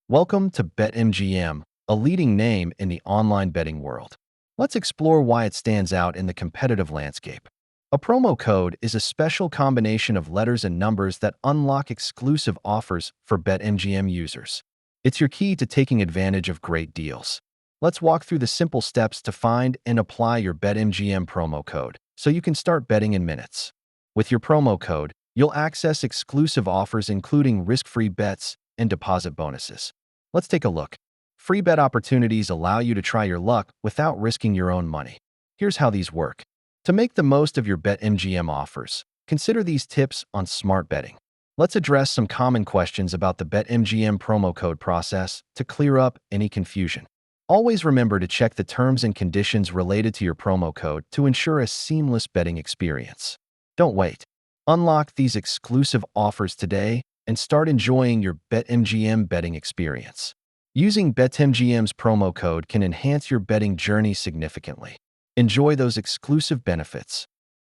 Welcome to BetMGM, a leading name in the online betting world. Let's explore why it stands out in the competitive landscape. A promo code is a special combination of letters and numbers that unlock exclusive offers for BetMGM users. It's your key to taking advantage of great deals. Let's walk through the simple steps to find and apply your BetMGM promo code so you can start betting in minutes. With your promo code, you'll access exclusive offers including risk-free bets and deposit bonuses. Let's take a look. Free bet opportunities allow you to try your luck without risking your own money. Here's how these work. To make the most of your BetMGM offers, consider these tips on smart betting. Let's address some common questions about the BetMGM promo code process to clear up any confusion. Always remember to check the terms and conditions related to your promo code to ensure a seamless betting experience. Don't wait. Unlock these exclusive offers today and start enjoying your BetMGM betting experience. Using BetMGM's promo code can enhance your betting journey significantly. Enjoy those exclusive benefits